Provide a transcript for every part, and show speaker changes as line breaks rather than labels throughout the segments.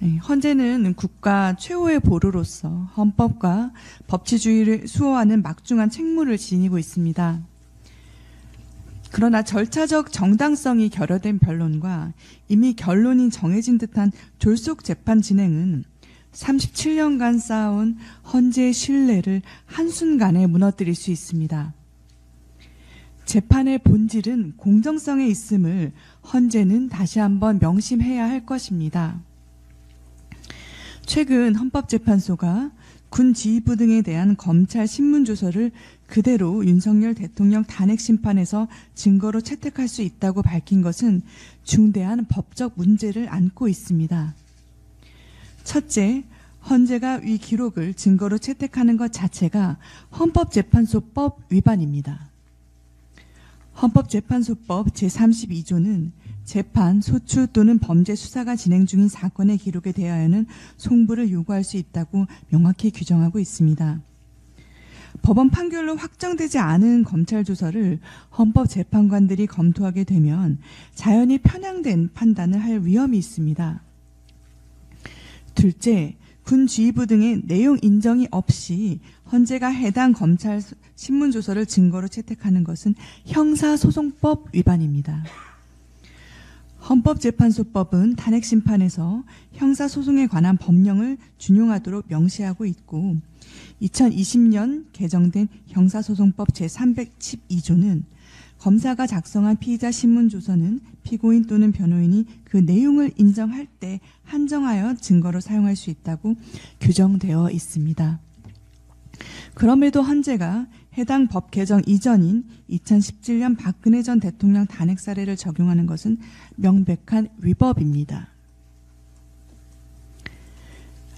헌재는 국가 최후의 보루로서 헌법과 법치주의를 수호하는 막중한 책무를 지니고 있습니다. 그러나 절차적 정당성이 결여된 변론과 이미 결론이 정해진 듯한 졸속 재판 진행은 37년간 쌓아온 헌재의 신뢰를 한순간에 무너뜨릴 수 있습니다. 재판의 본질은 공정성에 있음을 헌재는 다시 한번 명심해야 할 것입니다. 최근 헌법재판소가 군 지휘부 등에 대한 검찰 신문조서를 그대로 윤석열 대통령 탄핵 심판에서 증거로 채택할 수 있다고 밝힌 것은 중대한 법적 문제를 안고 있습니다. 첫째, 헌재가 위 기록을 증거로 채택하는 것 자체가 헌법재판소법 위반입니다. 헌법재판소법 제32조는 재판, 소추 또는 범죄 수사가 진행 중인 사건의 기록에 대하여는 송부를 요구할 수 있다고 명확히 규정하고 있습니다. 법원 판결로 확정되지 않은 검찰 조서를 헌법재판관들이 검토하게 되면 자연히 편향된 판단을 할 위험이 있습니다. 둘째, 군 지휘부 등의 내용 인정이 없이 헌재가 해당 검찰 신문조서를 증거로 채택하는 것은 형사소송법 위반입니다. 헌법재판소법은 탄핵심판에서 형사소송에 관한 법령을 준용하도록 명시하고 있고 2020년 개정된 형사소송법 제312조는 검사가 작성한 피의자 신문조서는 피고인 또는 변호인이 그 내용을 인정할 때 한정하여 증거로 사용할 수 있다고 규정되어 있습니다. 그럼에도 헌재가 해당 법 개정 이전인 2017년 박근혜 전 대통령 탄핵 사례를 적용하는 것은 명백한 위법입니다.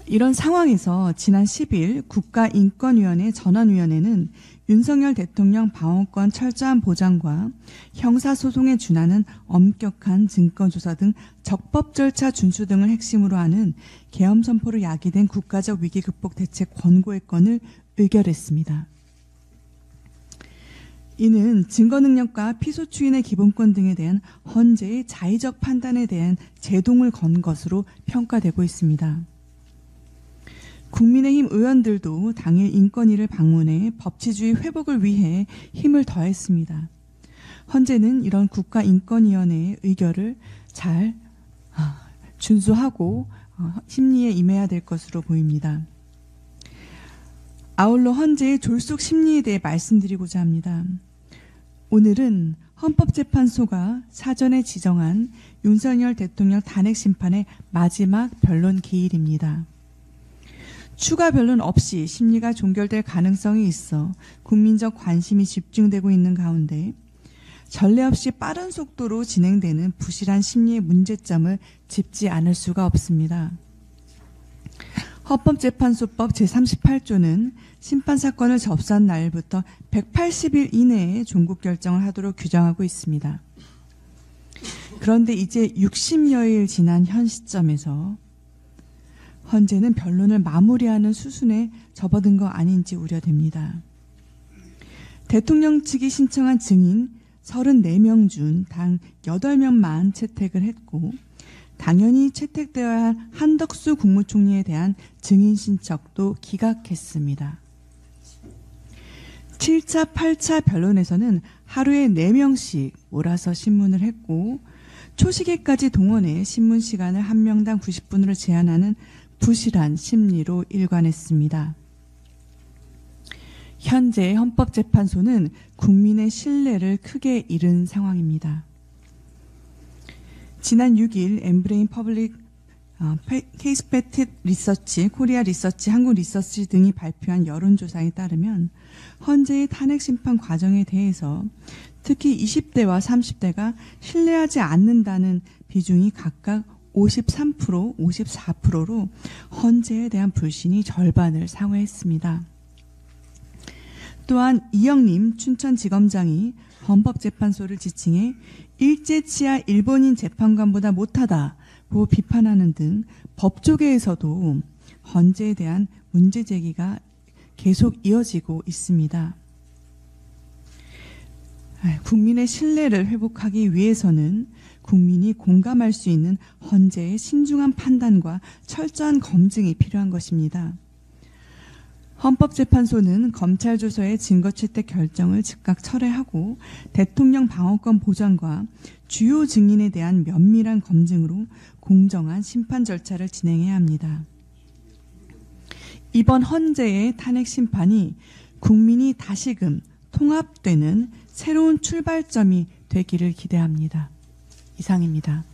이런 상황에서 지난 10일 국가인권위원회 전원위원회는 윤석열 대통령 방어권 철저한 보장과 형사소송에 준하는 엄격한 증거조사 등 적법 절차 준수 등을 핵심으로 하는 계엄 선포로 야기된 국가적 위기 극복 대책 권고의 건을 의결했습니다. 이는 증거 능력과 피소추인의 기본권 등에 대한 헌재의 자의적 판단에 대한 제동을 건 것으로 평가되고 있습니다. 국민의힘 의원들도 당일 인권위를 방문해 법치주의 회복을 위해 힘을 더했습니다. 헌재는 이런 국가인권위원회의 의결을 잘 준수하고 심리에 임해야 될 것으로 보입니다. 아울러 헌재의 졸속 심리에 대해 말씀드리고자 합니다. 오늘은 헌법재판소가 사전에 지정한 윤석열 대통령 탄핵 심판의 마지막 변론 기일입니다. 추가 변론 없이 심리가 종결될 가능성이 있어 국민적 관심이 집중되고 있는 가운데 전례 없이 빠른 속도로 진행되는 부실한 심리의 문제점을 짚지 않을 수가 없습니다. 헌법재판소법 제38조는 심판사건을 접수한 날부터 180일 이내에 종국 결정을 하도록 규정하고 있습니다. 그런데 이제 60여일 지난 현 시점에서 헌재는 변론을 마무리하는 수순에 접어든 거 아닌지 우려됩니다. 대통령 측이 신청한 증인 34명 중 단 8명만 채택을 했고 당연히 채택되어야 할 한덕수 국무총리에 대한 증인 신청도 기각했습니다. 7차, 8차 변론에서는 하루에 4명씩 몰아서 신문을 했고 초시계까지 동원해 신문 시간을 1명당 90분으로 제한하는 부실한 심리로 일관했습니다. 현재 헌법재판소는 국민의 신뢰를 크게 잃은 상황입니다. 지난 6일 엠브레인 퍼블릭 케이스페티 리서치, 코리아 리서치, 한국 리서치 등이 발표한 여론조사에 따르면 헌재의 탄핵 심판 과정에 대해서 특히 20대와 30대가 신뢰하지 않는다는 비중이 각각 53%, 54%로 헌재에 대한 불신이 절반을 상회했습니다. 또한 이영림 춘천지검장이 헌법재판소를 지칭해 일제치하 일본인 재판관보다 못하다고 비판하는 등 법조계에서도 헌재에 대한 문제 제기가 계속 이어지고 있습니다. 국민의 신뢰를 회복하기 위해서는 국민이 공감할 수 있는 헌재의 신중한 판단과 철저한 검증이 필요한 것입니다. 헌법재판소는 검찰 조서의 증거 채택 결정을 즉각 철회하고 대통령 방어권 보장과 주요 증인에 대한 면밀한 검증으로 공정한 심판 절차를 진행해야 합니다. 이번 헌재의 탄핵 심판이 국민이 다시금 통합되는 새로운 출발점이 되기를 기대합니다. 이상입니다.